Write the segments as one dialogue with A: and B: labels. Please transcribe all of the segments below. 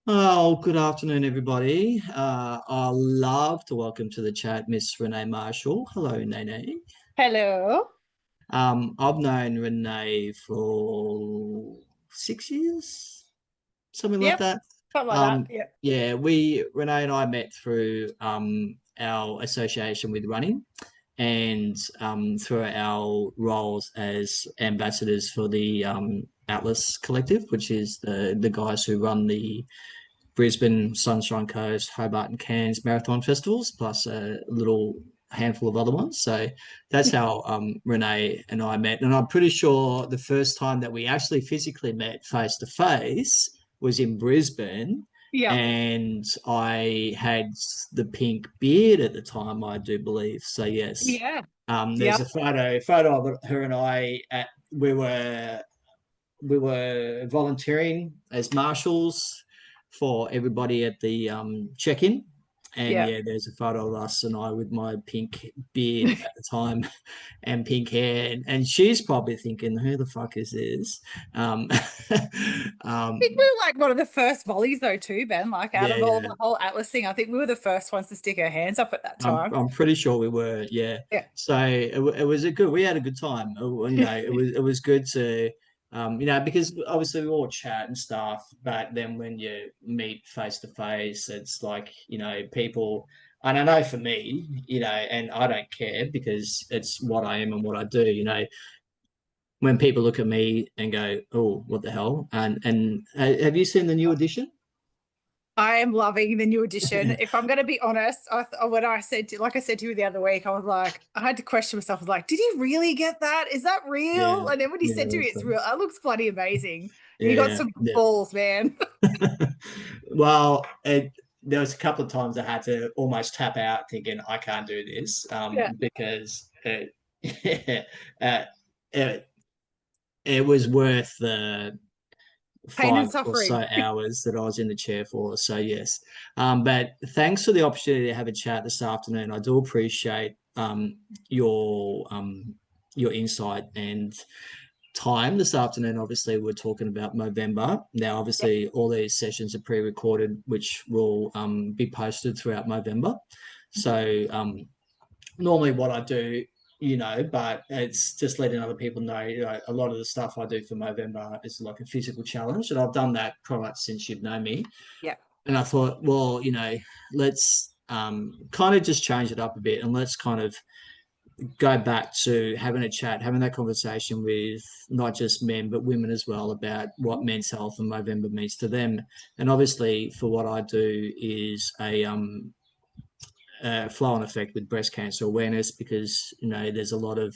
A: Oh, good afternoon, everybody. I'd love to welcome to the chat Miss Renay Marshall. Hello, Nene.
B: Hello.
A: I've known Renay for 6 years, something like
B: Yep,
A: that.
B: something like that.
A: Um,
B: Yep.
A: yeah, Renay and I met through our association with running and through our roles as ambassadors for the Atlas Collective, which is the guys who run the Brisbane, Sunshine Coast, Hobart, and Cairns marathon festivals, plus a little handful of other ones. So that's how Renay and I met. And I'm pretty sure the first time that we actually physically met face to face was in Brisbane.
B: Yep.
A: And I had the pink beard at the time, I do believe. So yes,
B: Yeah.
A: there's
B: Yep.
A: a photo of her and I at we were volunteering as marshals for everybody at the check-in. And
B: Yep.
A: yeah, there's a photo of us and I with my pink beard at the time and pink hair. And she's probably thinking, who the fuck is this? Um,
B: I think we
A: um,
B: were like one of the first volleys though too, Ben. Like out of all
A: yeah,
B: the whole Atlas thing, I think we were the first ones to stick our hands up at that
A: I'm,
B: time.
A: I'm pretty sure we were. Yeah.
B: Yeah.
A: So it was we had a good time. It was good to, because obviously we all chat and stuff, but then when you meet face to face, it's like, people, and I know for me, and I don't care because it's what I am and what I do, when people look at me and go, oh, what the hell? And have you seen the new edition?
B: I am loving the new edition. If I'm going to be honest, when I said, like I said to you the other week, I was like, I had to question myself. I was like, did he really get that? Is that
A: Yeah.
B: real? And then when he
A: Yeah,
B: said to me,
A: that's
B: it's
A: right.
B: real. That looks bloody amazing. You got
A: Yeah,
B: some
A: yeah.
B: balls, man.
A: Well, there was a couple of times I had to almost tap out, thinking I can't do this,
B: Yeah.
A: because uh, it, it was worth the
B: Pain and
A: 5 or so
B: suffering.
A: hours that I was in the chair for. So yes, but thanks for the opportunity to have a chat this afternoon. I do appreciate your your insight and time this afternoon. Obviously, we're talking about Movember. Now, obviously, all these sessions are pre-recorded, which will be posted throughout Movember. So normally what I do, but it's just letting other people know, a lot of the stuff I do for Movember is like a physical challenge. And I've done that pretty much since you've known me.
B: Yeah.
A: And I thought, well, let's kind of just change it up a bit and let's kind of go back to having a chat, having that conversation with not just men but women as well about what men's health and Movember means to them. And obviously, for what I do is a flow-on effect with breast cancer awareness, because there's a lot of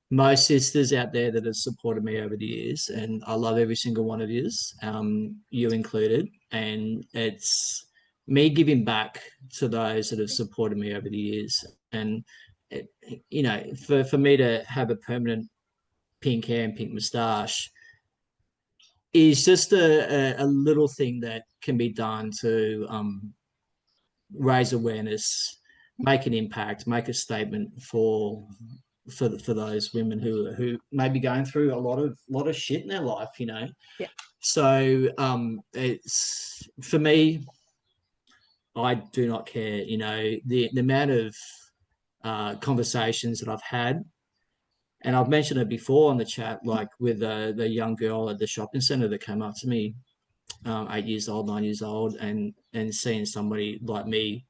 A: most sisters out there that have supported me over the years, and I love every single one of yous, you included. And it's me giving back to those that have supported me over the years. And it, for me to have a permanent pink hair and pink moustache is just a little thing that can be done to raise awareness, make an impact, make a statement for those women who may be going through a lot of shit in their life.
B: Yeah.
A: So it's for me, I do not care. The amount of conversations that I've had, and I've mentioned it before on the chat, like with the young girl at the shopping center that came up to me, 8 years old, 9 years old, and seeing somebody like me,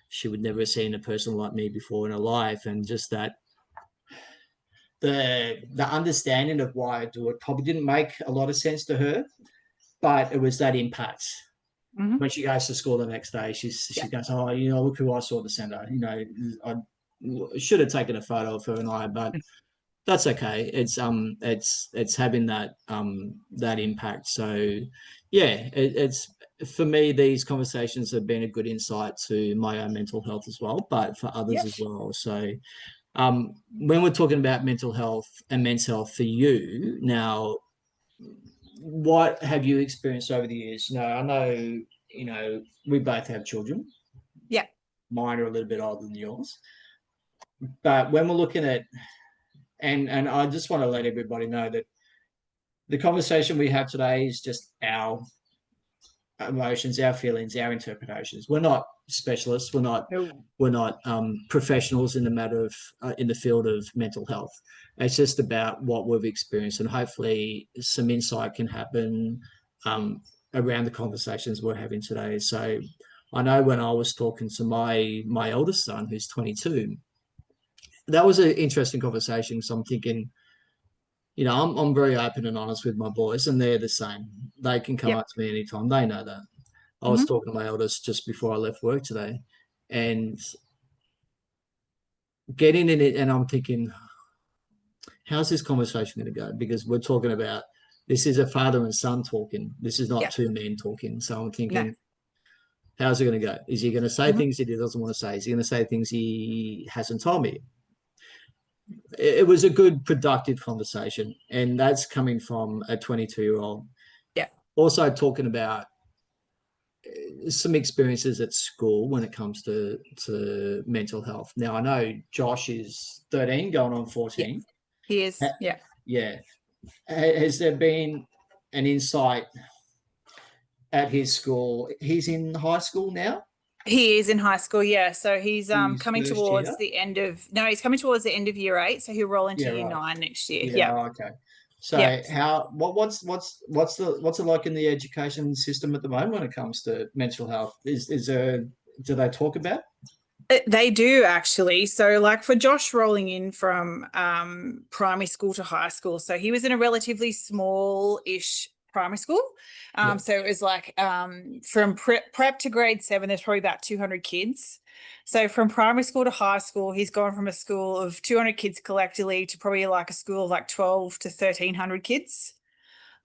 A: she would never have seen a person like me before in her life. And just that the understanding of why I do it probably didn't make a lot of sense to her, but it was that impact.
B: Hmm.
A: When she goes to school the next day,
B: Yeah.
A: she goes, oh, look who I saw at the centre. I should have taken a photo of her and I, but that's okay. It's having that impact. So yeah, it's for me, these conversations have been a good insight to my own mental health as well, but for others as
B: Yes.
A: well. So when we're talking about mental health and men's health for you now, what have you experienced over the years? I know, we both have children.
B: Yeah.
A: Mine are a little bit older than yours. But when we're looking at, and I just want to let everybody know that the conversation we have today is just our emotions, our feelings, our interpretations. We're not specialists.
B: No.
A: We're not professionals in the matter of in the field of mental health. It's just about what we've experienced, and hopefully some insight can happen around the conversations we're having today. So I know when I was talking to my eldest son, who's 22, that was an interesting conversation. So I'm thinking, I'm very open and honest with my boys, and they're the same. They can come
B: Yep.
A: up to me anytime. They know that. I was
B: Hmm.
A: talking to my eldest just before I left work today, and getting in it, and I'm thinking, how's this conversation going to go? Because we're talking about, this is a father and son talking. This is not
B: Yeah.
A: two men talking. So I'm
B: No.
A: thinking, how's it going to go? Is he going to say
B: Hmm.
A: things that he doesn't want to say? Is he going to say things he hasn't told me? It was a good, productive conversation, and that's coming from a 22-year-old.
B: Yeah.
A: Also talking about some experiences at school when it comes to mental health. Now I know Josh is 13, going on
B: Yeah.
A: 14.
B: He is. Yeah.
A: Yeah, has there been an insight at his school? He's in high school now.
B: He is in high school, yeah. So he's
A: His
B: coming
A: first
B: towards
A: year.
B: the end of no, he's coming towards the end of year 8, so he'll roll into
A: Yeah,
B: year
A: right.
B: 9 next year.
A: Yeah,
B: Yeah.
A: okay.
B: Yeah.
A: So what's it like in the education system at the moment when it comes to mental health? Is there, do they talk about?
B: They do actually. So, like for Josh rolling in from primary school to high school, so he was in a relatively small-ish primary school.
A: Yeah.
B: So it was like from prep to grade 7, there's probably about 200 kids. So from primary school to high school, he's gone from a school of 200 kids collectively to probably like a school of like 12 to 1,300 kids.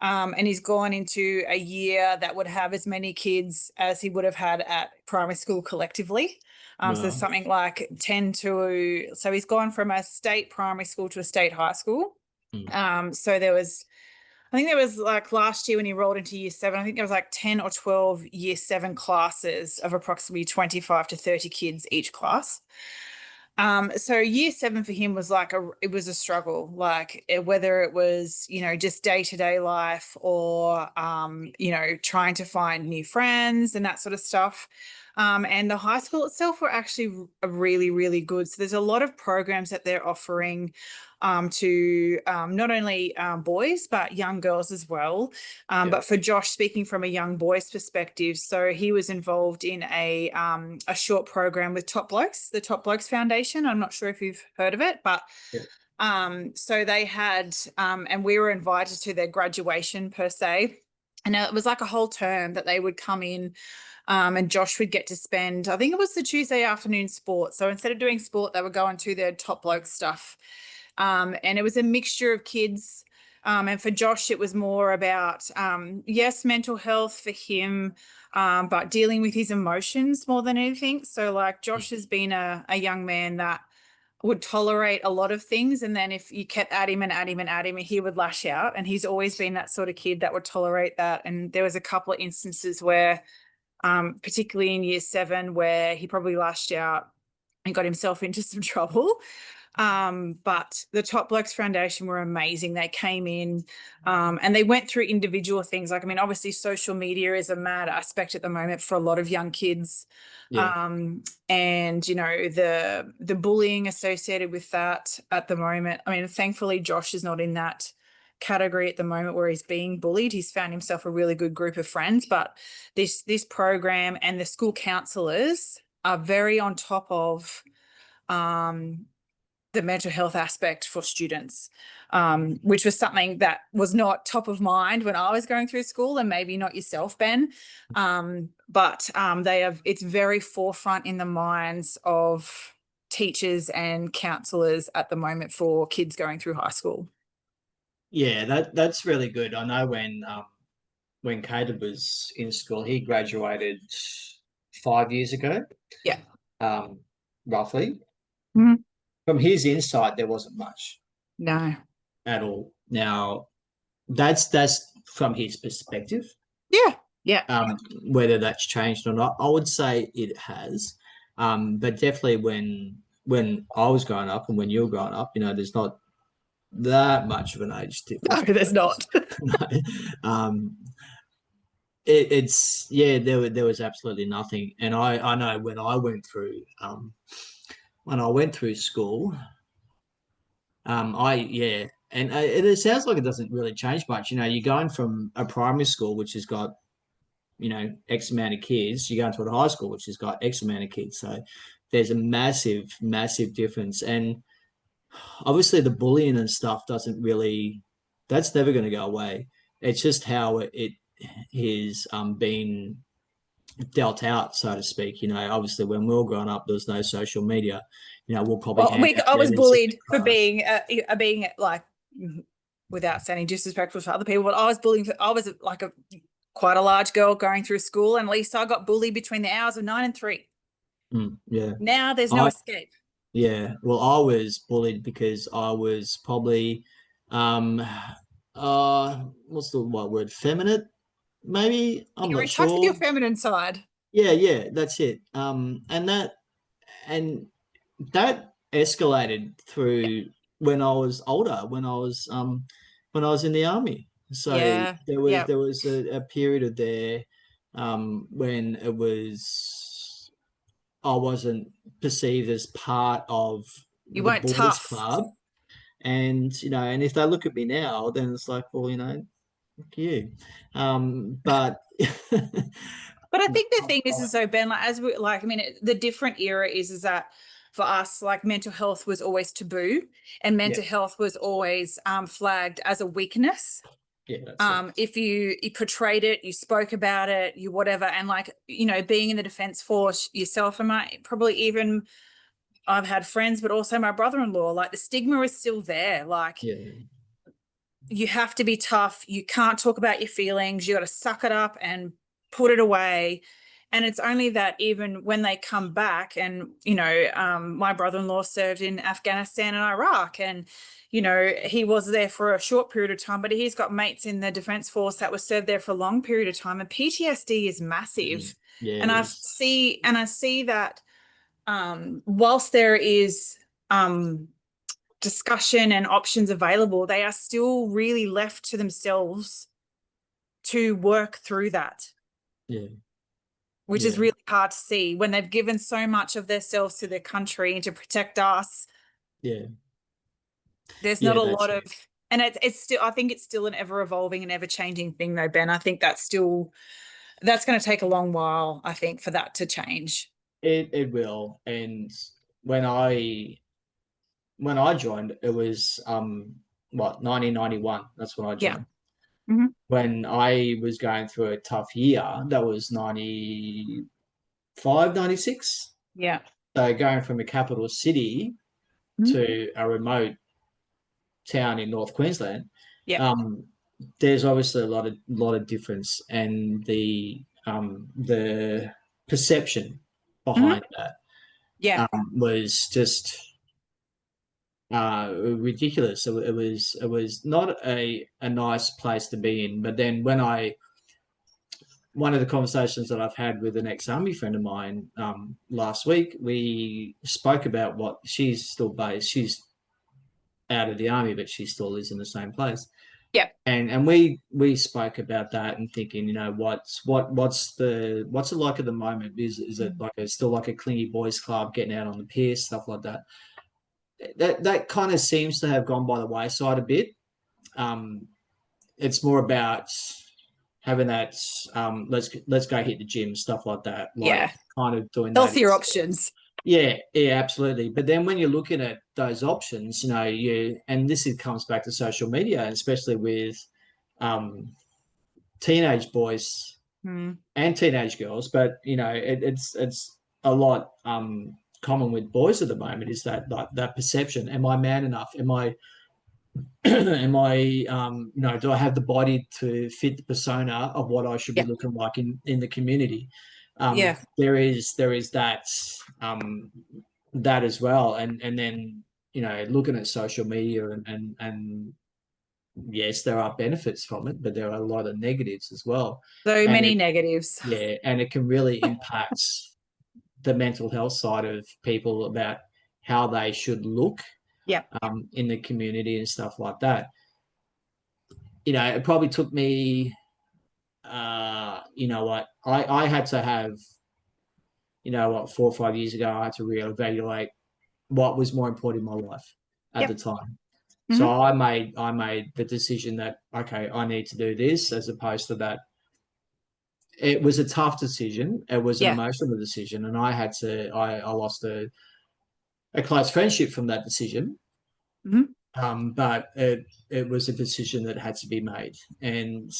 B: And he's gone into a year that would have as many kids as he would have had at primary school collectively. So there's
A: Right.
B: something like 10 to, so he's gone from a state primary school to a state high school.
A: Mm.
B: So I think there was like last year when he rolled into year 7, I think there was like 10 or 12 year 7 classes of approximately 25 to 30 kids each class. So year 7 for him was like it was a struggle, like whether it was, just day-to-day life or, trying to find new friends and that sort of stuff. And the high school itself were actually really, really good. So there's a lot of programs that they're offering to not only boys, but young girls as well.
A: Yeah.
B: But for Josh, speaking from a young boy's perspective, so he was involved in a short program with Top Blokes, the Top Blokes Foundation. I'm not sure if you've heard of it, but
A: Yeah.
B: so they had, and we were invited to their graduation per se. And it was like a whole term that they would come in, and Josh would get to spend, I think it was the Tuesday afternoon sport. So instead of doing sport, they were going to their Top Blokes stuff. And it was a mixture of kids. And for Josh, it was more about, yes, mental health for him, but dealing with his emotions more than anything. So like Josh has been a young man that would tolerate a lot of things. And then if you kept at him and at him and at him, he would lash out. And he's always been that sort of kid that would tolerate that. And there was a couple of instances where, particularly in year 7, where he probably lashed out and got himself into some trouble. But the Top Blokes Foundation were amazing. They came in and they went through individual things. Like, I mean, obviously social media is a mad aspect at the moment for a lot of young kids.
A: Yeah.
B: And the bullying associated with that at the moment. I mean, thankfully Josh is not in that category at the moment where he's being bullied. He's found himself a really good group of friends, but this program and the school counselors are very on top of the mental health aspect for students, which was something that was not top of mind when I was going through school, and maybe not yourself, Ben. But it's very forefront in the minds of teachers and counselors at the moment for kids going through high school.
A: Yeah, that's really good. I know when Caleb was in school, he graduated 5 years ago,
B: Yeah.
A: roughly.
B: Mhm.
A: From his insight, there wasn't much
B: No.
A: at all. Now, that's from his perspective.
B: Yeah. Yeah.
A: Whether that's changed or not, I would say it has. But definitely when I was growing up and when you were growing up, there's not that much of an age
B: No,
A: difference.
B: there's not.
A: No. it's yeah, there was absolutely nothing. And I know when I went through school, I yeah, and it sounds like it doesn't really change much. You know, you're going from a primary school which has got, you know, X amount of kids, you go into a high school which has got X amount of kids. So there's a massive difference. And obviously the bullying and stuff doesn't really, that's never going to go away. It's just how it is being dealt out, so to speak. You know, obviously when we were growing up, there was no social media. You know, we'll probably
B: Well,
A: hand out
B: I was
A: letters in the
B: bullied for
A: class.
B: being like, without sounding disrespectful to other people, but I was bullied I was like quite a large girl going through school, and at least I got bullied between the hours of 9 and 3.
A: Yeah.
B: Now there's no
A: I
B: escape.
A: Yeah. Well, I was bullied because I was probably um what's the what word? Feminine, maybe? I'm
B: You're
A: not
B: in touch with your
A: sure.
B: feminine side.
A: Yeah, that's it. And that escalated
B: Yeah.
A: through when I was older, when I was in the army. So
B: Yeah.
A: there was
B: Yeah.
A: there was a period of there when it was I wasn't perceived as part of
B: You
A: the
B: weren't
A: boys
B: tough.
A: club. And you know, and if they look at me now, then it's like, well, you know, fuck you. But
B: But I think the thing is though, Ben, like as we like, I mean, the different era is that for us, like mental health was always taboo, and
A: yeah,
B: mental health was always flagged as a weakness.
A: yeah, that's it.
B: If you portrayed it, you spoke about it, you whatever, and like, you know, being in the defense force yourself, and my probably even I've had friends, but also my brother-in-law, like the stigma is still there. Like
A: Yeah,
B: you have to be tough. You can't talk about your feelings. You got to suck it up and put it away. And it's only that even when they come back, and, you know, my brother-in-law served in Afghanistan and Iraq, and, you know, he was there for a short period of time, but he's got mates in the Defence Force that was served there for a long period of time. And PTSD is massive.
A: yeah, it
B: And
A: is.
B: I see that whilst there is discussion and options available, they are still really left to themselves to work through that,
A: Yeah,
B: which is
A: yeah,
B: really hard to see when they've given so much of themselves to their country and to protect us.
A: yeah,
B: There's not
A: yeah.
B: a
A: That's
B: lot of,
A: it.
B: and it's still, I think it's still an ever evolving and ever changing thing though, Ben. I think that's going to take a long while, I think, for that to change.
A: It will. And when I when I joined, it was what 1991. That's when I
B: Yeah.
A: joined.
B: Hmm.
A: When I was going through a tough year, that was 95, 96.
B: Yeah.
A: So going from a capital city
B: Mhm.
A: to a remote town in North Queensland,
B: Yeah.
A: um, there's obviously a lot of difference, and the perception
B: Hmm.
A: behind that
B: Yeah.
A: was just ridiculous. It was not a nice place to be in. But then when I one of the conversations that I've had with an ex-army friend of mine last week, we spoke about what she's still based. She's out of the army, but she still lives in the same place.
B: Yeah.
A: And we spoke about that and thinking, you know, what's it like at the moment? Is it like still like a clingy boys club, getting out on the pier, stuff like that? That kind of seems to have gone by the wayside a bit. Um, it's more about having that let's go hit the gym, stuff like that, like
B: Yeah.
A: kind of doing that
B: Healthier
A: instead.
B: options.
A: Yeah, absolutely. But then when you're looking at those options, you know, and comes back to social media, especially with um, teenage boys
B: Mm.
A: and teenage girls. But you know, it's a lot common with boys at the moment is that like that perception: am I man enough? Am I am I you know, do I have the body to fit the persona of what I should be
B: Yeah.
A: looking like in the community?
B: Yeah.
A: There is that that as well. And then, you know, looking at social media and yes, there are benefits from it, but there are a lot of negatives as well.
B: So
A: And
B: many negatives.
A: and it can really impact the mental health side of people about how they should look
B: Yeah.
A: in the community and stuff like that. You know, it probably took me you know what, I had to have, you know what, 4 or 5 years ago, I had to reevaluate what was more important in my life at the
B: Yep.
A: time. So
B: Hmm.
A: I made the decision that, okay, I need to do this, as opposed to that. It was a tough decision. It was an
B: Yeah.
A: emotional decision, and I lost a close friendship from that decision.
B: Hmm.
A: But it was a decision that had to be made. And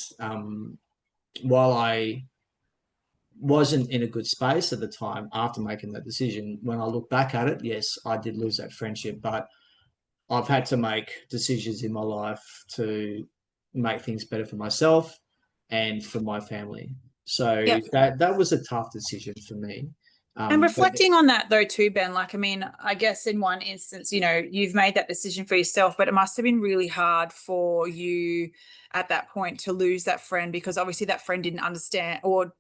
A: while I wasn't in a good space at the time after making that decision, when I look back at it, yes, I did lose that friendship, but I've had to make decisions in my life to make things better for myself and for my family. So
B: Yep.
A: that was a tough decision for me.
B: And
A: But
B: reflecting on that though too, Ben, like, I mean, I guess in one instance, you've made that decision for yourself, but it must have been really hard for you at that point to lose that friend, because obviously that friend didn't understand, or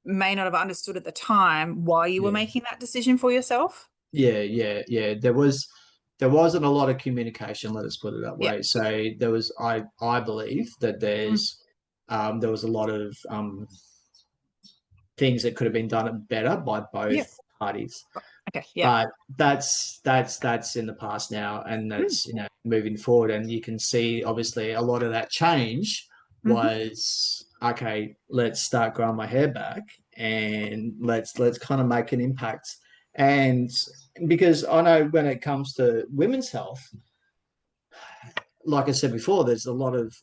B: may not have understood at the time, why you were
A: yeah,
B: making that decision for yourself.
A: yeah. There wasn't a lot of communication. Let us put it that
B: Yeah.
A: way. So there was, I believe that
B: Mm.
A: there was a lot of things that could have been done better by both
B: Yeah.
A: parties.
B: Okay. Yeah.
A: But that's in the past now, and
B: Mm.
A: that's, moving forward. And you can see, obviously, a lot of that change
B: Hmm.
A: was, okay, let's start growing my hair back, and let's kind of make an impact. And because I know when it comes to women's health, like I said before, there's a lot of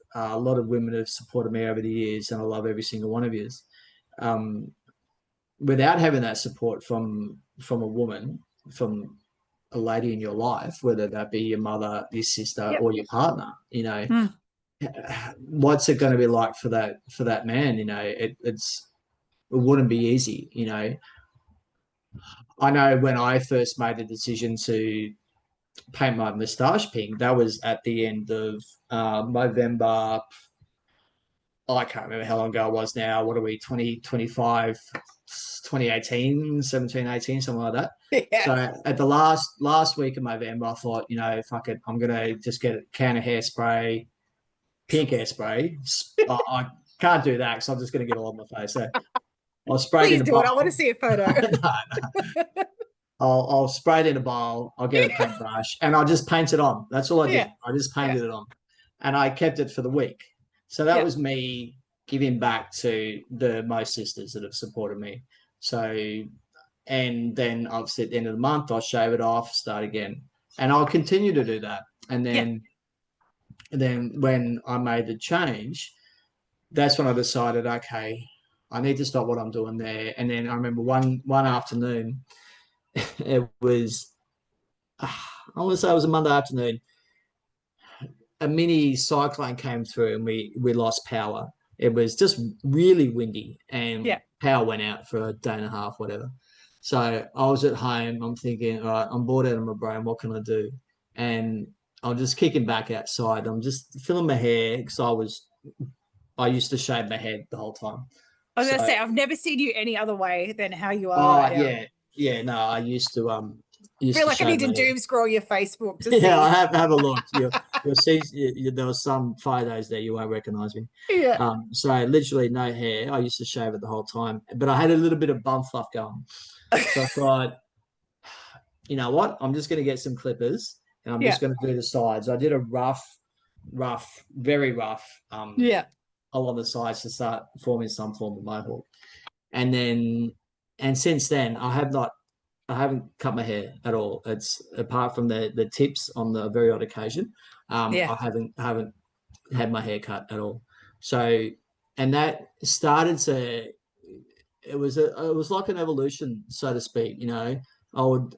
A: women have supported me over the years, and I love every single one of you. Um, Without having that support from a woman, from a lady in your life, whether that be your mother, your sister,
B: Yep.
A: or your partner,
B: Mm.
A: what's it going to be like for that man? It wouldn't be easy. I know when I first made the decision to paint my moustache pink, that was at the end of Movember. I can't remember how long ago it was now. What are we, 2025, 2018, 17, 18, something like that.
B: Yeah.
A: So at the last week of November, I thought, fuck it, I'm gonna just get a can of hairspray, pink hairspray. I can't do that because I'm just gonna get all on my face. So I'll spray it in
B: Please
A: a
B: do it. I want to
A: bowl.
B: see a photo.
A: No, I'll spray it in a bowl. I'll get a paintbrush and I'll just paint it on. That's all I did.
B: Yeah.
A: I just
B: Yeah.
A: painted it on, and I kept it for the week. So that
B: Yeah.
A: was me giving back to my sisters that have supported me. So, and then obviously at the end of the month, I'll shave it off, start again, and I'll continue to do that. And
B: Yeah.
A: then when I made the change, that's when I decided, okay, I need to stop what I'm doing there. And then I remember one afternoon, it was, I want to say it was a Monday afternoon. A mini cyclone came through and we lost power. It was just really windy and
B: Yeah.
A: power went out for a day and a half, whatever. So I was at home. I'm thinking, all right, I'm bored out of my brain. What can I do? And I'm just kicking back outside. I'm just filling my hair because I used to shave my head the whole time.
B: I was
A: So,
B: gonna say, I've never seen you any other way than how you are
A: oh
B: right now.
A: yeah, yeah. No, I
B: I
A: used
B: feel
A: to
B: like I
A: shave
B: need
A: my
B: to
A: head.
B: doom scroll your Facebook to
A: Yeah, I
B: see.
A: have a look. You'll see there was some photos there you won't recognize me.
B: Yeah.
A: So literally no hair. I used to shave it the whole time, but I had a little bit of bum fluff going. So I thought, you know what? I'm just going to get some clippers and I'm
B: Yeah.
A: just going to do the sides. I did a very rough
B: Yeah.
A: along the sides to start forming some form of mohawk. And then, and since then, I haven't cut my hair at all. It's apart from the tips on the very odd occasion.
B: Yeah.
A: I haven't had my hair cut at all. So, and that started to. It was like an evolution, so to speak. I would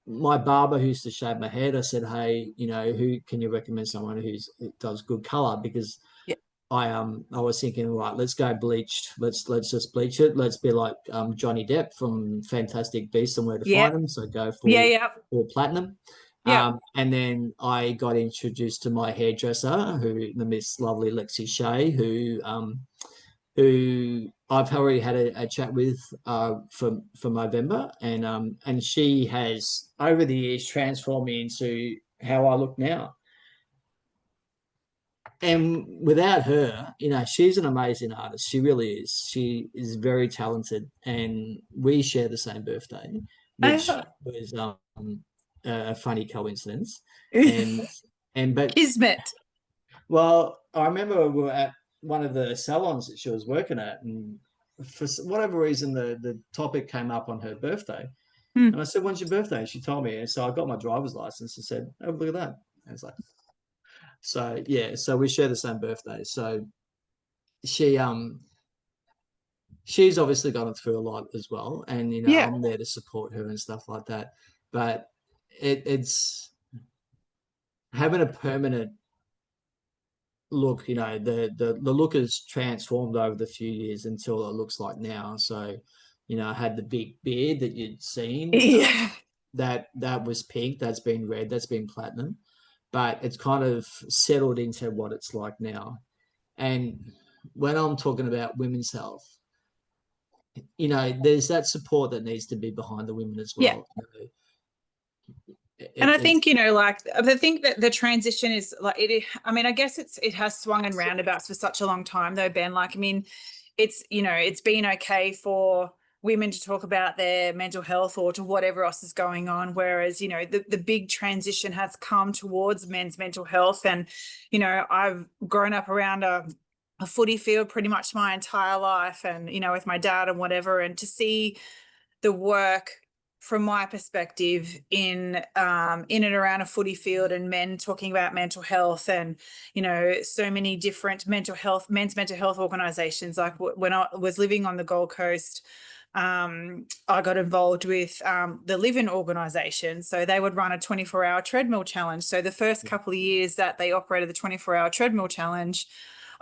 A: my barber who used to shave my head. I said, hey, who can you recommend someone who does good color? Because
B: Yeah.
A: I was thinking, right, let's go bleached. Let's just bleach it. Let's be like Johnny Depp from Fantastic Beasts and Where to
B: Yeah.
A: Find Them. So go
B: Yeah.
A: for
B: Yeah.
A: platinum.
B: Yeah.
A: And then I got introduced to my hairdresser, the Miss Lovely Lexi Shea, who I've already had a chat with for November, and she has over the years transformed me into how I look now. and without her, she's an amazing artist. She really is. She is very talented, and we share the same birthday, which
B: Oh.
A: was a funny coincidence. And but
B: Kismet.
A: well, I remember we were at one of the salons that she was working at, and for whatever reason, the topic came up on her birthday.
B: Hmm.
A: And I said, "When's your birthday?" And she told me, and so I got my driver's license and said, "Oh, look at that." And it's like, so yeah, so we share the same birthday. So she she's obviously gone through a lot as well, and
B: Yeah.
A: I'm there to support her and stuff like that. But it's having a permanent look. The look has transformed over the few years until it looks like now. So I had the big beard that you'd seen.
B: Yeah.
A: That was pink. That's been red. That's been platinum. But it's kind of settled into what it's like now. And when I'm talking about women's health, there's that support that needs to be behind the women as
B: Yeah.
A: well.
B: And I
A: It's
B: think, like I think that the transition is like I mean, I guess it has swung in roundabouts for such a long time though, Ben. Like, I mean, it's been okay for women to talk about their mental health or to whatever else is going on. Whereas, the big transition has come towards men's mental health. And, I've grown up around a footy field pretty much my entire life and, with my dad and whatever. And to see the work from my perspective in and around a footy field and men talking about mental health and so many different men's mental health organizations. Like when I was living on the Gold Coast, I got involved with the Live-In organization. So they would run a 24-hour treadmill challenge. So the first couple of years that they operated the 24-hour treadmill challenge,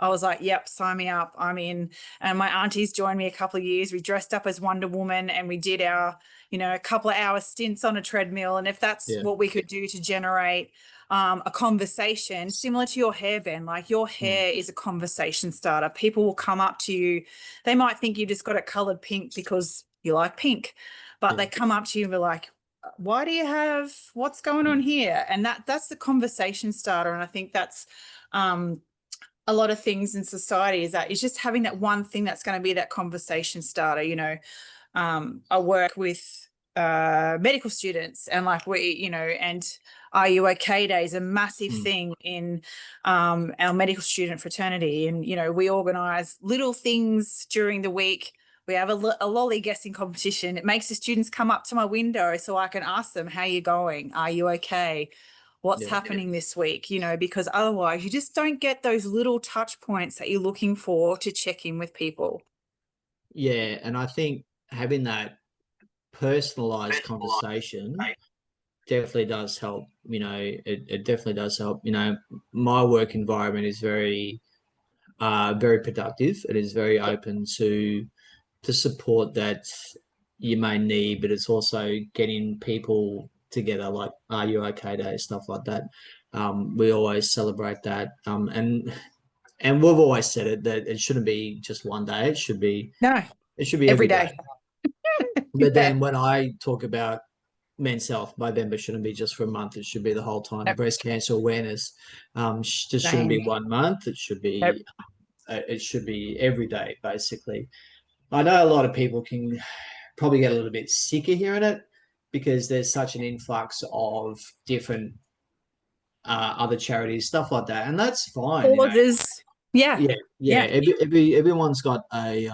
B: I was like, yep, sign me up. I'm in. And my aunties joined me a couple of years. We dressed up as Wonder Woman and we did our, a couple of hour stints on a treadmill. And if that's
A: yeah,
B: what we could do to generate a conversation similar to your hair, Ben, like your
A: mm,
B: hair is a conversation starter. People will come up to you. They might think you just got it colored pink because you like pink, but
A: yeah,
B: they come up to you and be like, why do you have, what's going on
A: mm,
B: here? And that's the conversation starter. And I think that's, a lot of things in society is that it's just having that one thing that's going to be that conversation starter. I work with medical students and like and Are You Okay Day is a massive
A: mm,
B: thing in our medical student fraternity. And, we organize little things during the week. We have a lolly guessing competition. It makes the students come up to my window so I can ask them, how you going? Are you okay? What's
A: yeah,
B: happening this week? Because otherwise you just don't get those little touch points that you're looking for to check in with people.
A: yeah. And I think having that personalized conversation definitely does help. It definitely does help. My work environment is very productive. It is very open to support that you may need, but it's also getting people together, like Are You Okay Day, stuff like that. We always celebrate that, and we've always said it that it shouldn't be just one day.
B: No,
A: It should be
B: every
A: every day.
B: day.
A: But
B: Yeah.
A: then when I talk about men's health, Movember shouldn't be just for a month. It should be the whole time.
B: Nope.
A: Breast cancer awareness just shouldn't
B: Same.
A: be 1 month.
B: Nope.
A: It should be every day, basically. I know a lot of people can probably get a little bit sick of hearing it because there's such an influx of different other charities, stuff like that, and that's fine.
B: Causes. Yeah.
A: Yeah, yeah.
B: Yeah.
A: Everyone's got a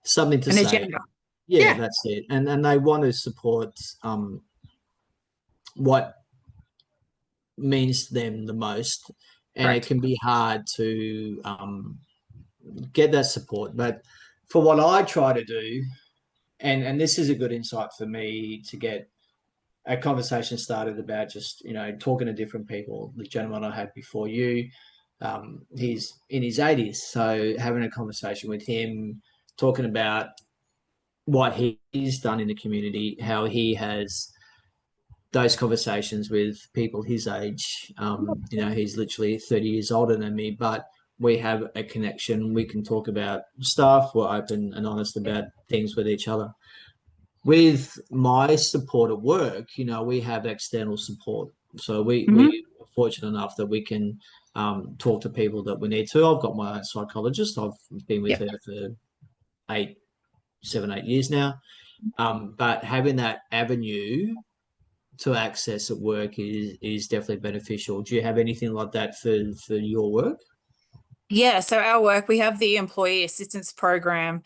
A: something to
B: An
A: say.
B: agenda.
A: Yeah,
B: Yeah.
A: that's it, and they want to support what means to them the most, and it
B: Correct.
A: can be hard to get that support. But for what I try to do, and this is a good insight for me to get a conversation started about just talking to different people. The gentleman I had before you, he's in his 80s, so having a conversation with him, talking about what he's done in the community, how he has those conversations with people his age. He's literally 30 years older than me, but we have a connection. We can talk about stuff. We're open and honest about things with each other. With my support at work, we have external support. So we
B: Mhm.
A: are fortunate enough that we can talk to people that we need to. I've got my own psychologist. I've been with
B: Yep.
A: her for 7, 8 years now. But having that avenue to access at work is definitely beneficial. Do you have anything like that for your work?
B: Yeah, so our work, we have the employee assistance program,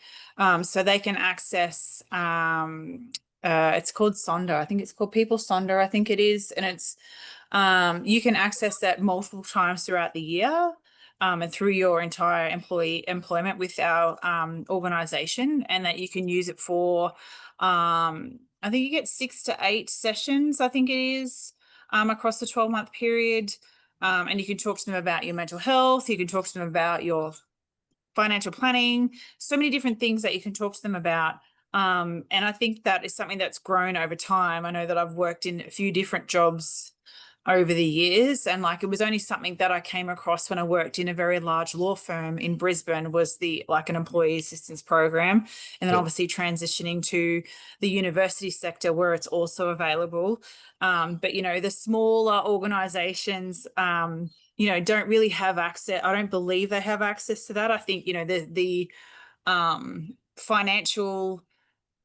B: so they can access. It's called Sonder. I think it's called People Sonder. I think it is, and it's you can access that multiple times throughout the year, and through your entire employee employment with our organization, and that you can use it for. I think you get 6 to 8 sessions. I think it is across the 12-month period. And you can talk to them about your mental health. You can talk to them about your financial planning, so many different things that you can talk to them about. And I think that is something that's grown over time. I know that I've worked in a few different jobs over the years, and like it was only something that I came across when I worked in a very large law firm in Brisbane, was the like an employee assistance program, and then
A: Yeah.
B: obviously transitioning to the university sector where it's also available. But the smaller organizations don't really have access. I don't believe they have access to that. I think the financial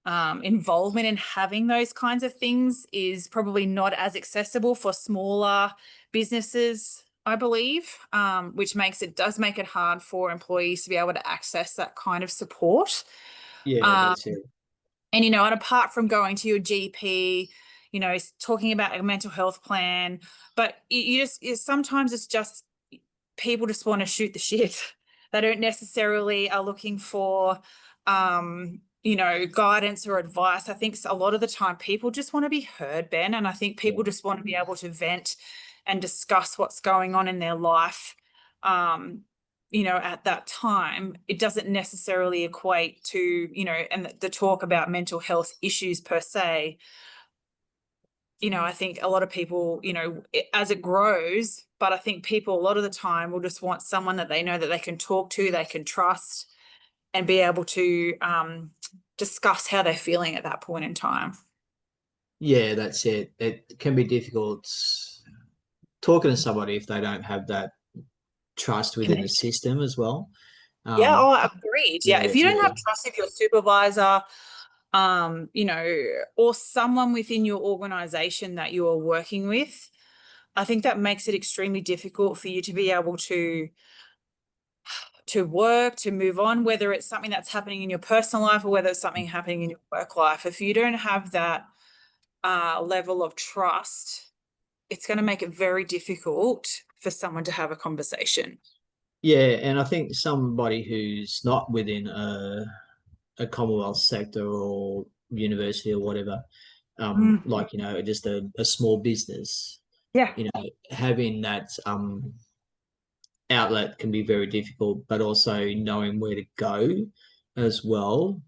B: involvement in having those kinds of things is probably not as accessible for smaller businesses, I believe, which does make it hard for employees to be able to access that kind of support.
A: Yeah,
B: Um,
A: that's it.
B: and apart from going to your GP, talking about a mental health plan, but sometimes it's just people just want to shoot the shit. They don't necessarily are looking for, guidance or advice. I think a lot of the time people just want to be heard, Ben, and I think people just want to be able to vent and discuss what's going on in their life. At that time, it doesn't necessarily equate to, and the talk about mental health issues per se. I think a lot of people, as it grows, but I think people a lot of the time will just want someone that they know that they can talk to, they can trust, and be able to discuss how they're feeling at that point in time.
A: Yeah, that's it. It can be difficult talking to somebody if they don't have that trust within the
B: Connection.
A: system as well.
B: Yeah,
A: Um,
B: oh, agreed. Yeah,
A: yeah,
B: if you don't
A: yeah,
B: have trust with your supervisor, or someone within your organization that you are working with, I think that makes it extremely difficult for you to be able to work, to move on, whether it's something that's happening in your personal life or whether it's something happening in your work life. If you don't have that level of trust, it's going to make it very difficult for someone to have a conversation.
A: yeah. And I think somebody who's not within a Commonwealth sector or university or whatever,
B: Mm.
A: like just a small business,
B: Yeah.
A: having that outlet can be very difficult, but also knowing where to go as well.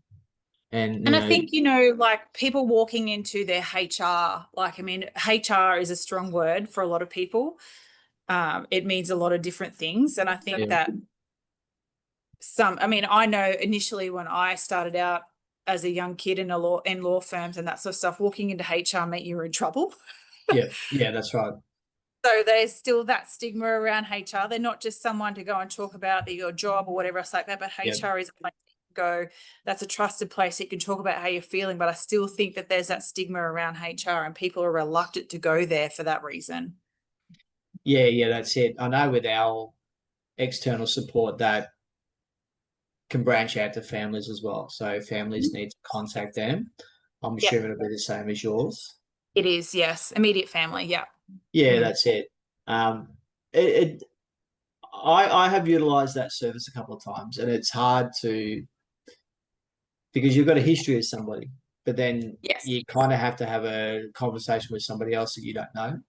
A: And
B: And I think, like people walking into their HR, like, I mean, HR is a strong word for a lot of people. It means a lot of different things. And I think
A: yeah,
B: that I know initially when I started out as a young kid in law firms and that sort of stuff, walking into HR meant you were in trouble.
A: yeah, yeah, that's right.
B: So there's still that stigma around HR. They're not just someone to go and talk about your job or whatever else like that, but
A: Yeah,
B: HR is a place you can go. That's a trusted place. You can talk about how you're feeling, but I still think that there's that stigma around HR and people are reluctant to go there for that reason.
A: yeah, yeah, that's it. I know with our external support that can branch out to families as well. So families need to contact them. I'm
B: Yeah,
A: assuming it'll be the same as yours.
B: it is. Yes. Immediate family. Yeah.
A: Yeah,
B: Mm.
A: that's it. Um, it, it I have utilized that service a couple of times, and it's hard to because you've got a history of somebody, but then
B: Yes.
A: you kind of have to have a conversation with somebody else that you don't know.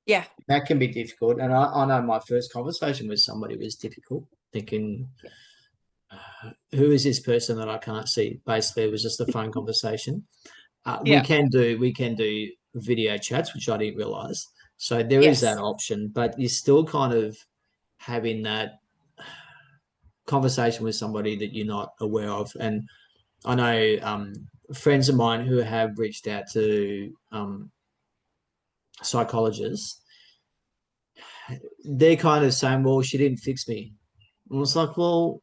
B: Yeah.
A: That can be difficult. And I know my first conversation with somebody was difficult, thinking, who is this person that I can't see? Basically, it was just a phone conversation. We
B: Yeah.
A: can do video chats, which I didn't realize. So there is that
B: Yes.
A: option, but you're still kind of having that conversation with somebody that you're not aware of. And I know friends of mine who have reached out to psychologists, they're kind of saying, well, she didn't fix me. And it's like, well,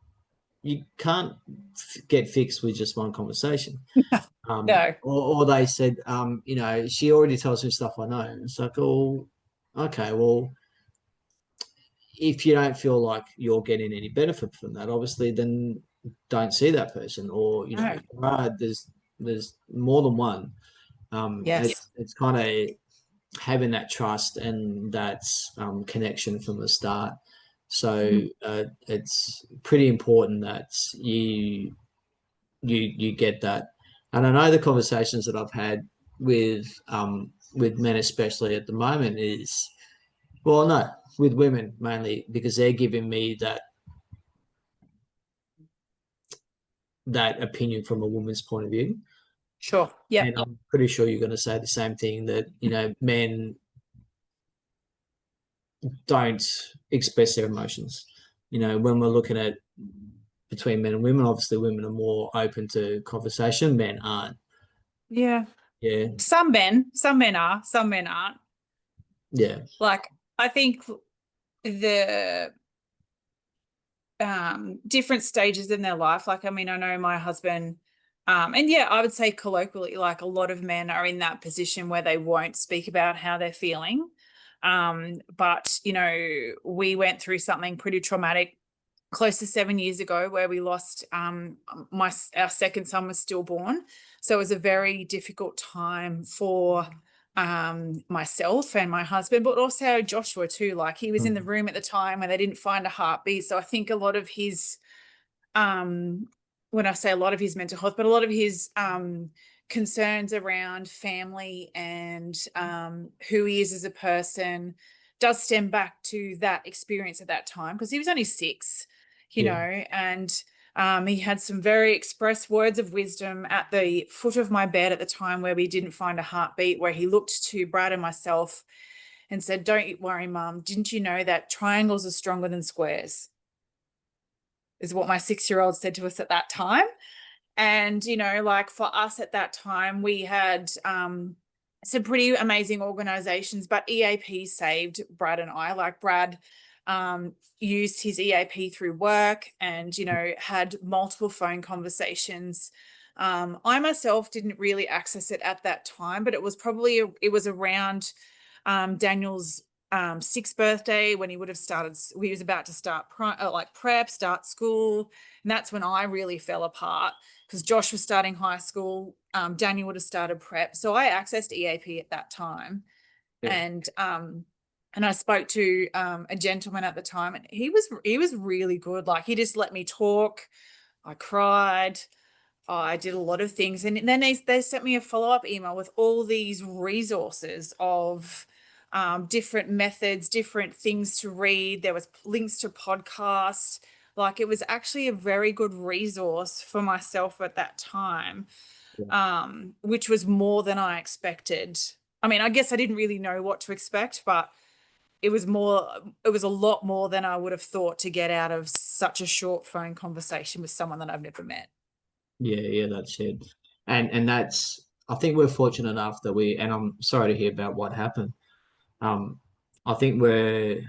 A: you can't get fixed with just one conversation.
B: No.
A: Or they said, she already tells me stuff I know. It's like, oh, okay, well, if you don't feel like you're getting any benefit from that, obviously, then don't see that person. Or
B: No.
A: there's more than one.
B: Yes.
A: It's kind of having that trust and that connection from the start. So
B: Mhm.
A: it's pretty important that you get that. And I know the conversations that I've had with men, especially at the moment, is well, no, with women mainly because they're giving me that opinion from a woman's point of view.
B: Sure. Yep.
A: And I'm pretty sure you're going to say the same thing that men don't express their emotions. When we're looking at between men and women, obviously women are more open to conversation, men aren't.
B: Yeah.
A: Yeah,
B: Some men are, some men aren't.
A: yeah,
B: Like, I think the different stages in their life, like, I mean, I know my husband, and yeah, I would say colloquially, like a lot of men are in that position where they won't speak about how they're feeling. But we went through something pretty traumatic close to 7 years ago where we lost our second son was stillborn. So it was a very difficult time for myself and my husband, but also Joshua too. Like, he was in the
A: mm,
B: room at the time when they didn't find a heartbeat. So I think a lot of his um when I say a lot of his mental health, but a lot of his concerns around family and who he is as a person does stem back to that experience at that time, because he was only 6,
A: yeah,
B: and he had some very express words of wisdom at the foot of my bed at the time where we didn't find a heartbeat, where he looked to Brad and myself and said, "Don't worry, Mum. Didn't you know that triangles are stronger than squares?" Is what my 6-year-old said to us at that time. And, like, for us at that time, we had some pretty amazing organizations, but EAP saved Brad and I. Like, Brad used his EAP through work and, had multiple phone conversations. I myself didn't really access it at that time, but it was around Daniel's 6th birthday, when he was about to start prep, start school. And that's when I really fell apart, because Josh was starting high school. Daniel would have started prep. So I accessed EAP at that time.
A: yeah,
B: And I spoke to a gentleman at the time, and he was really good. Like, he just let me talk. I cried. I did a lot of things. And then they sent me a follow-up email with all these resources of different methods, different things to read. There was links to podcasts. Like, it was actually a very good resource for myself at that time,
A: yeah.
B: which was more than I expected. I mean, I guess I didn't really know what to expect, but it was a lot more than I would have thought to get out of such a short phone conversation with someone that I've never met.
A: Yeah, that's it. And that's I think we're fortunate enough that and I'm sorry to hear about what happened. Um, I think we're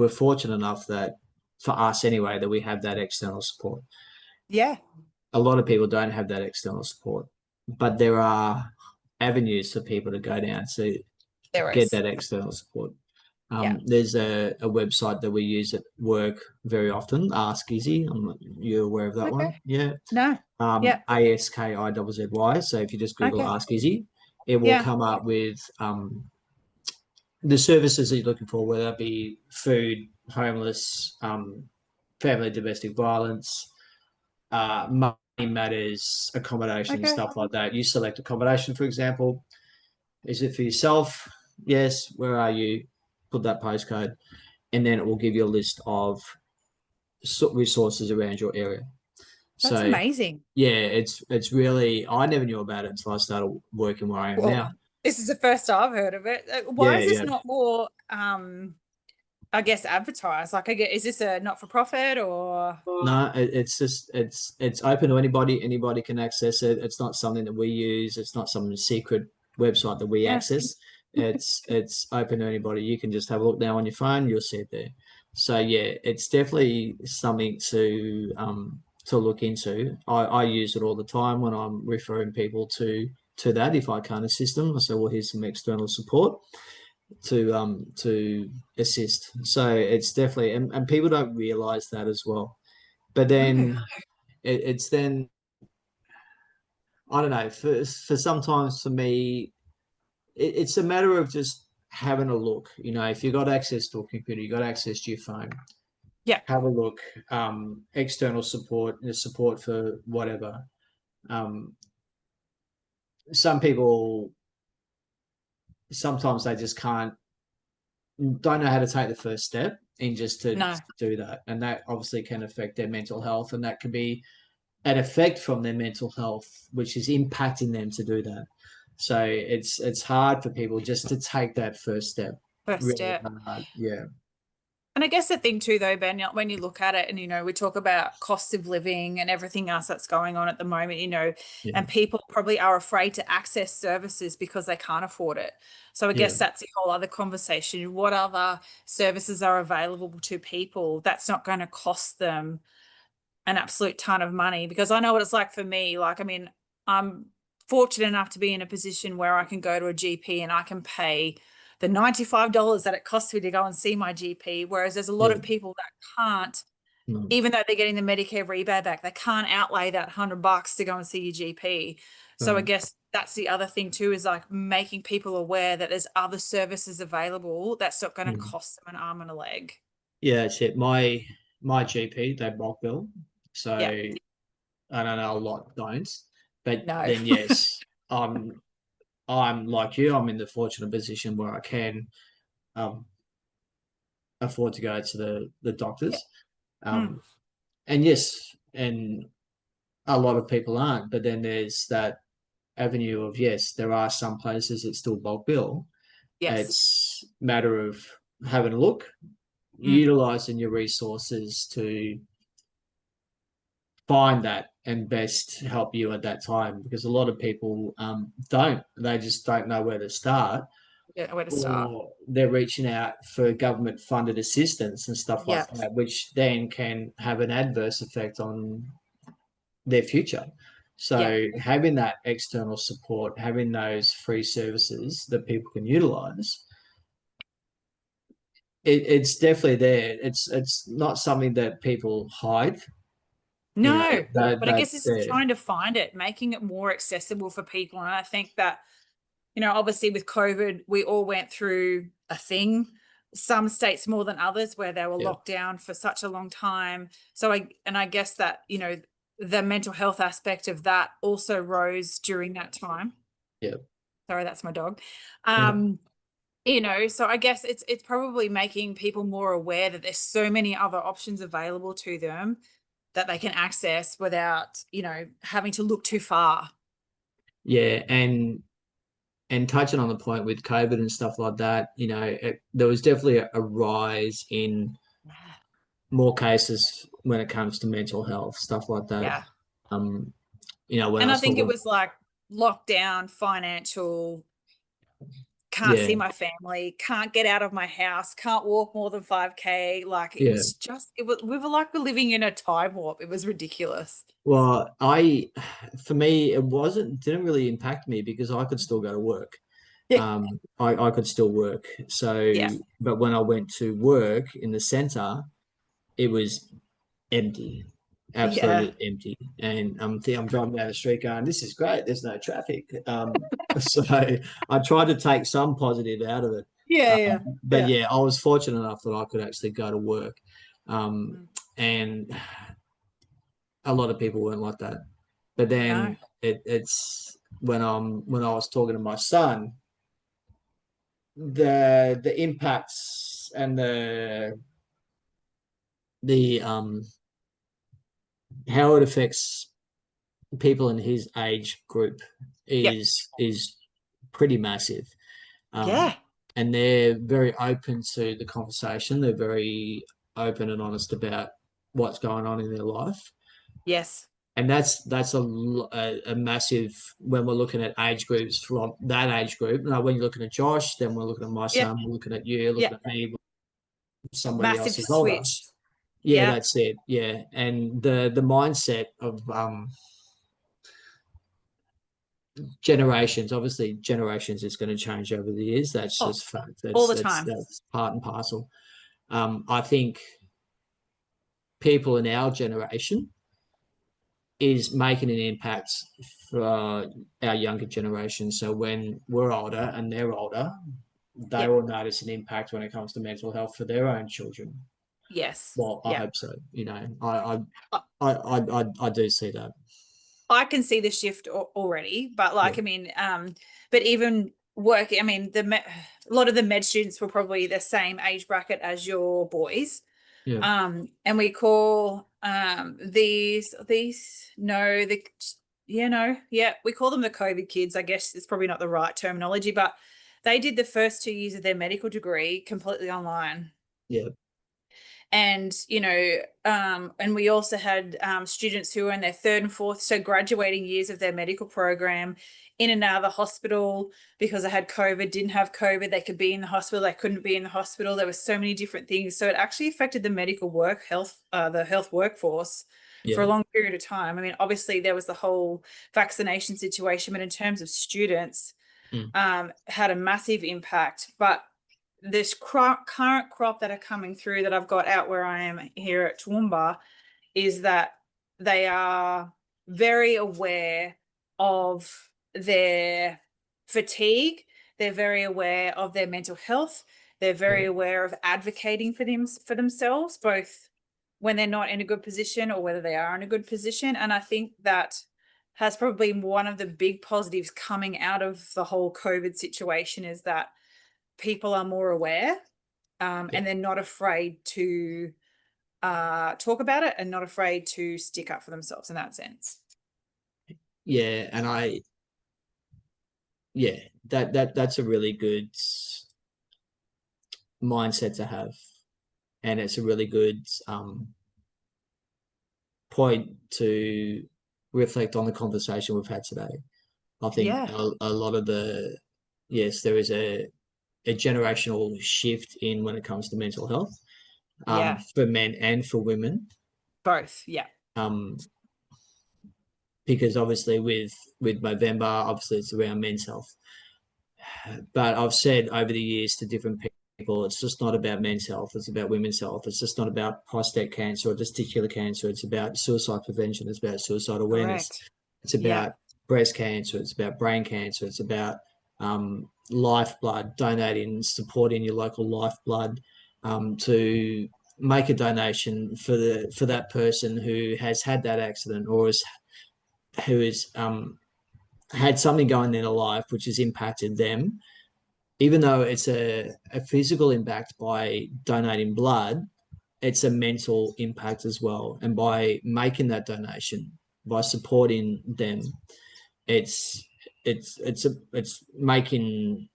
A: fortunate enough that for us anyway that we have that external support.
B: Yeah,
A: A lot of people don't have that external support, but there are avenues for people to go down to
B: there
A: get
B: is.
A: that external support.
B: Yeah.
A: There's a website that we use at work very often, Ask Izzy. You're aware of that
B: Okay.
A: one? Yeah.
B: No. Yeah.
A: ASKIZZY. So if you just Google
B: Okay.
A: Ask Izzy, it will
B: Yeah.
A: come up with the services that you're looking for, whether it be food, homeless, family domestic violence, money matters, accommodation,
B: Okay.
A: stuff like that. You select accommodation, for example. Is it for yourself? Yes. Where are you? Put that postcode, and then it will give you a list of resources around your area.
B: That's
A: So
B: amazing.
A: yeah, it's really I never knew about it until I started working where I am
B: Well,
A: now.
B: this is the first I've heard of it. Why
A: Yeah,
B: is this
A: yeah.
B: not more, I guess, advertised? Like, is this a not for profit or?
A: No, it's just it's open to anybody. Anybody can access it. It's not something that we use. It's not some secret website that we
B: Yeah.
A: access. It's open to anybody. You can just have a look now on your phone, you'll see it there. So yeah, it's definitely something to look into. I use it all the time when I'm referring people to that if I can't assist them. I say, well, here's some external support to assist. So it's definitely, and people don't realize that as well. But
B: No.
A: then it's then I don't know, for sometimes for me it's a matter of just having a look. You know, if you've got access to a computer, you've got access to your phone,
B: Yeah.
A: have a look. External support, support for whatever. Um, some people sometimes they just don't know how to take the first step and just to
B: No.
A: do that, and that obviously can affect their mental health, and that can be an effect from their mental health, which is impacting them to do that. So it's hard for people just to take that first step.
B: First
A: Really
B: step.
A: hard. Yeah.
B: And I guess the thing too, though, Ben, when you look at it and, we talk about cost of living and everything else that's going on at the moment,
A: Yeah.
B: and people probably are afraid to access services because they can't afford it. So I
A: Yeah.
B: guess that's a whole other conversation. What other services are available to people that's not going to cost them an absolute ton of money? Because I know what it's like for me. Like, I mean, I'm fortunate enough to be in a position where I can go to a GP and I can pay the $95 that it costs me to go and see my GP. Whereas there's a lot
A: Yeah.
B: of people that can't,
A: Mm.
B: even though they're getting the Medicare rebate back, they can't outlay that $100 to go and see your GP. So I
A: Mm.
B: guess that's the other thing too, is like making people aware that there's other services available that's not going to
A: Mm.
B: cost them an arm and a leg.
A: Yeah, that's it. My GP, they bulk bill. So
B: Yeah.
A: I don't know, a lot don't. But
B: No.
A: then yes, I'm like you, I'm in the fortunate position where I can um afford to go to the
B: Yeah.
A: doctors.
B: Mm.
A: Um and yes, and a lot of people aren't, but then there's that avenue of yes, there are some places that still bulk bill.
B: Yes.
A: It's a matter of having a look,
B: Mm.
A: utilizing your resources to find that and best help you at that time, because a lot of people don't, they just don't know where to start,
B: Yeah, where to start.
A: or they're reaching out for government funded assistance and stuff like
B: Yeah.
A: that, which then can have an adverse effect on their future.
B: Yeah.
A: So having that external support, having those free services that people can utilize, it's definitely there. It's not something that people hide. You know,
B: No, but I guess
A: that's
B: this is
A: there.
B: trying to find it, making it more accessible for people. And I think that, obviously with COVID, we all went through a thing, some states more than others, where they were
A: Yeah,
B: locked down for such a long time. So I guess that, the mental health aspect of that also rose during that time.
A: yeah,
B: Sorry, that's my dog.
A: yeah.
B: So I guess it's probably making people more aware that there's so many other options available to them that they can access without, having to look too far.
A: Yeah, and touching on the point with COVID and stuff like that, there was definitely a rise in more cases when it comes to mental health stuff like that.
B: Yeah.
A: Um, when I
B: And I
A: was
B: think it
A: talking,
B: was like lockdown, financial, can't
A: yeah,
B: see my family, can't get out of my house, can't walk more than 5K. Like it
A: yeah.
B: was just, we were like we're living in a time warp. It was ridiculous.
A: Well, for me, it didn't really impact me because I could still go to work.
B: Yeah.
A: I could still work. So,
B: Yeah.
A: but when I went to work in the center, it was empty,
B: Yeah.
A: absolutely empty. And I'm driving down the street going, "This is great. There's no traffic." So I tried to take some positive out of it.
B: Yeah. Yeah.
A: But
B: Yeah.
A: yeah, I was fortunate enough that I could actually go to work,
B: Mm.
A: and a lot of people weren't like that. But
B: No.
A: then it's when I was talking to my son, the impacts and the how it affects people in his age group
B: Yep.
A: is pretty massive. Um,
B: Yeah.
A: and they're very open to the conversation. They're very open and honest about what's going on in their life.
B: Yes.
A: and that's a massive, when we're looking at age groups from that age group. Now, when you're looking at Josh, then we're looking at my
B: Yeah.
A: son, we're looking at you,
B: Yeah.
A: looking at me, somebody
B: Massive
A: else is older.
B: switch.
A: Yeah,
B: Yeah.
A: that's it. Yeah, and the mindset of generations, obviously generations is going to change over the years. That's
B: Oh,
A: just fact.
B: all
A: That's
B: the
A: that's
B: time.
A: that's part and parcel. I think people in our generation is making an impact for our younger generation. So when we're older and they're older, they
B: Yep.
A: will notice an impact when it comes to mental health for their own children.
B: Yes.
A: Well, I
B: Yeah.
A: hope so. You know, I do see that.
B: I can see the shift already, but like,
A: Yeah,
B: I mean, but even work, I mean, a lot of the med students were probably the same age bracket as your boys.
A: yeah,
B: And we call these no the yeah, we call them the COVID kids. I guess it's probably not the right terminology, but they did the first 2 years of their medical degree completely online.
A: yeah,
B: And and we also had students who were in their third and fourth, so graduating years of their medical program, in and out of the hospital because they had COVID, didn't have COVID, they could be in the hospital, they couldn't be in the hospital. There were so many different things, so it actually affected the medical the health workforce for
A: yeah,
B: a long period of time. I mean, obviously there was the whole vaccination situation, but in terms of students,
A: mm,
B: had a massive impact. But this current crop that are coming through that I've got out where I am here at Toowoomba is that they are very aware of their fatigue. They're very aware of their mental health. They're
A: yeah,
B: very aware of advocating for themselves, both when they're not in a good position or whether they are in a good position. And I think that has probably been one of the big positives coming out of the whole COVID situation, is that people are more aware,
A: yeah,
B: and they're not afraid to talk about it and not afraid to stick up for themselves in that sense.
A: yeah. And yeah, that's a really good mindset to have, and it's a really good point to reflect on the conversation we've had today. I think
B: Yeah.
A: a lot of the, yes, there is a generational shift in when it comes to mental health,
B: Yeah.
A: for men and for women,
B: Both. Yeah.
A: um, because obviously with Movember, obviously it's around men's health. But I've said over the years to different people, it's just not about men's health. It's about women's health. It's just not about prostate cancer or testicular cancer. It's about suicide prevention. It's about suicide awareness.
B: Correct.
A: It's
B: Yeah.
A: about breast cancer. It's about brain cancer. It's about lifeblood, donating, supporting your local lifeblood, to make a donation for that person who has had that accident or who has had something going in their life which has impacted them. Even though it's a physical impact by donating blood, it's a mental impact as well. And by making that donation, by supporting them, it's it's making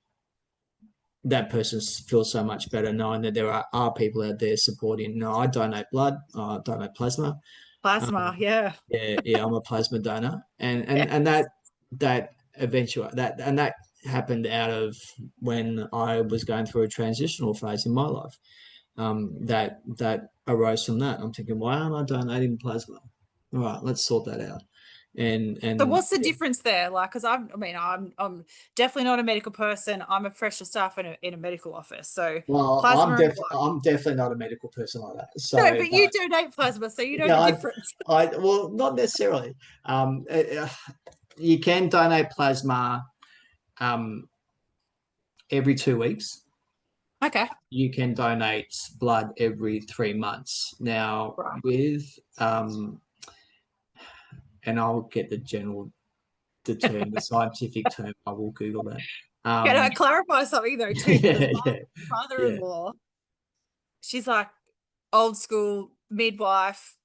A: that person feel so much better knowing that there are people out there supporting. No, I donate blood, I donate plasma.
B: Plasma.
A: Um,
B: Yeah.
A: yeah, I'm a plasma donor, and and
B: Yeah.
A: and that eventually that happened out of when I was going through a transitional phase in my life. That arose from that. I'm thinking, why aren't I donating plasma? All right, let's sort that out.
B: So
A: And
B: what's the difference there? Like, because I'm definitely not a medical person. I'm a fresher staff in a medical office. So
A: well,
B: plasma and blood.
A: I'm definitely not a medical person like that.
B: No,
A: So,
B: but you
A: but
B: donate plasma, so you know
A: yeah,
B: the difference.
A: I well, not necessarily. You can donate plasma um, every 2 weeks.
B: Okay.
A: You can donate blood every 3 months. Now,
B: Right.
A: with and I'll get the term, the scientific term. I will Google that.
B: Can I
A: Um,
B: clarify something though too? Because
A: yeah,
B: my
A: yeah, yeah.
B: mother-in-law, she's like old school midwife,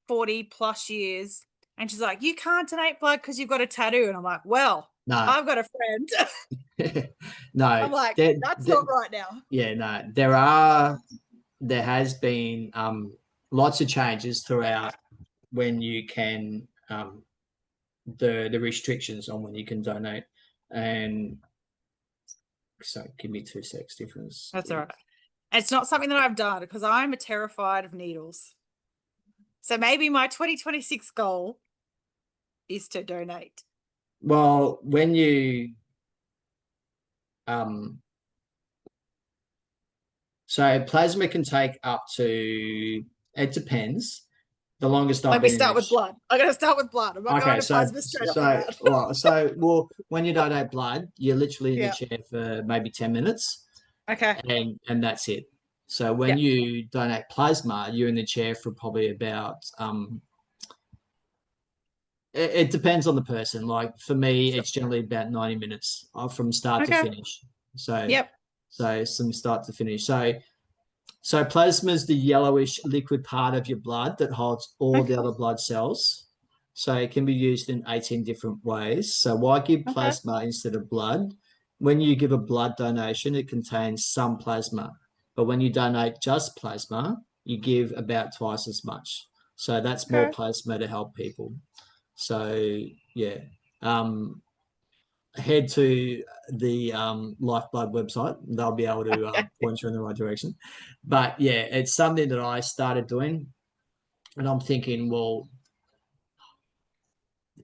B: 40 plus years. And she's like, you can't donate blood because you've got a tattoo. And I'm like, well,
A: No,
B: I've got a friend.
A: no.
B: I'm like, that's not right now.
A: Yeah, no. There has been lots of changes throughout when you can the restrictions on when you can donate. And so give me 2 secs difference.
B: That's all right. It's not something that I've done because I'm terrified of needles. So maybe my 2026 goal is to donate.
A: Well, when you so plasma can take up to, it depends. The longest I've
B: Let me
A: been in
B: start with blood. I'm going to start with blood. I'm not going to plasma straight off the bat.
A: Well, when you donate blood, you're literally in the
B: Yeah.
A: chair for maybe 10 minutes.
B: Okay.
A: And that's it. So when you donate plasma, you're in the chair for probably about it depends on the person. Like for me, it's generally about 90 minutes from start to finish. So from start to finish. So plasma is the yellowish liquid part of your blood that holds all the other blood cells. So it can be used in 18 different ways. So why give plasma instead of blood? When you give a blood donation, it contains some plasma. But when you donate just plasma, you give about twice as much. So that's more plasma to help people. So yeah. Head to the Lifeblood website. They'll be able to point you in the right direction. But yeah, it's something that I started doing, and I'm thinking, well,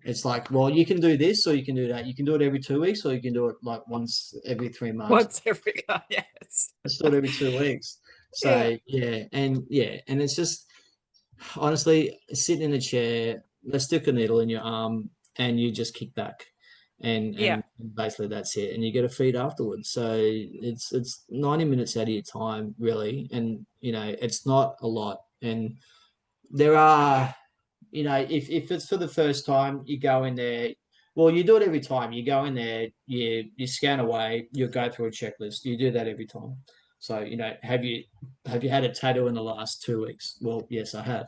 A: it's like, well, you can do this or you can do that. You can do it every 2 weeks, or you can do it like once every 3 months.
B: Once every yes.
A: Let's do it every 2 weeks. So and it's just honestly sitting in a chair, they stick a needle in your arm, and you just kick back. And basically that's it, and you get a feed afterwards. So it's 90 minutes out of your time really, and it's not a lot. And there are, if it's for the first time, you go in there, well, you do it every time you go in there, you scan away, you go through a checklist, you do that every time. So have you had a tattoo in the last 2 weeks? Well, yes, I have.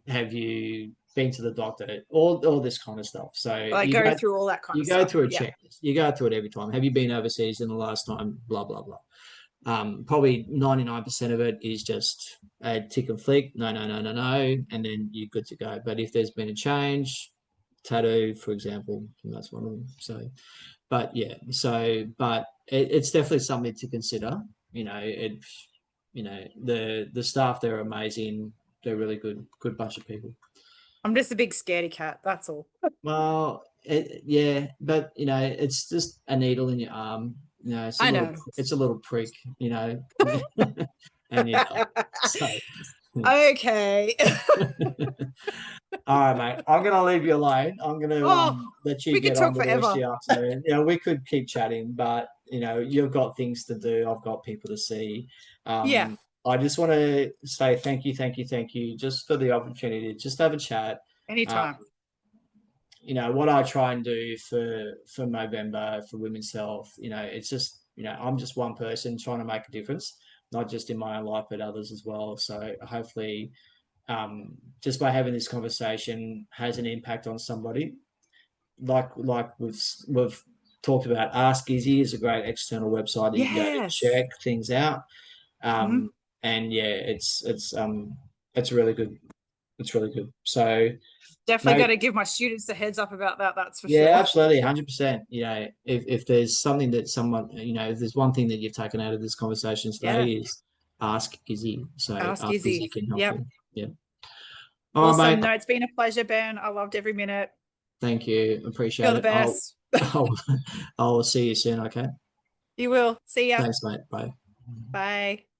A: Have you been to the doctor? All this kind of stuff. So
B: Like go through all that kind of stuff.
A: You go through a checklist. You go through it every time. Have you been overseas in the last time? Blah blah blah. Probably 99% of it is just a tick and flick. No, and then you're good to go. But if there's been a change, tattoo, for example, that's one of them. So, but yeah, but it's definitely something to consider. The staff there are amazing. They're really good bunch of people.
B: I'm just a big scaredy cat. That's all.
A: Well, but it's just a needle in your arm. It's a little prick. And so.
B: Okay.
A: All right, mate. I'm gonna leave you alone. I'm gonna let you get on with the rest of the afternoon. We could keep chatting, but you've got things to do. I've got people to see. I just want to say thank you, just for the opportunity to just have a chat.
B: Anytime.
A: What I try and do for Movember, for women's health, it's just, I'm just one person trying to make a difference, not just in my own life, but others as well. So hopefully, just by having this conversation has an impact on somebody. Like we've talked about, Ask Izzy is a great external website that you can go to check things out. And yeah, it's really good. It's really good. So
B: definitely got to give my students a heads up about that. That's for sure.
A: Yeah, absolutely, 100%. If there's something that someone, if there's one thing that you've taken out of this conversation today is Ask Izzy. So Ask Izzy can help you. Yeah.
B: All right, mate. No, it's been a pleasure, Ben. I loved every minute.
A: Thank you. Appreciate it.
B: You're the best.
A: I'll see you soon. Okay.
B: You will. See ya.
A: Thanks, mate. Bye.
B: Bye.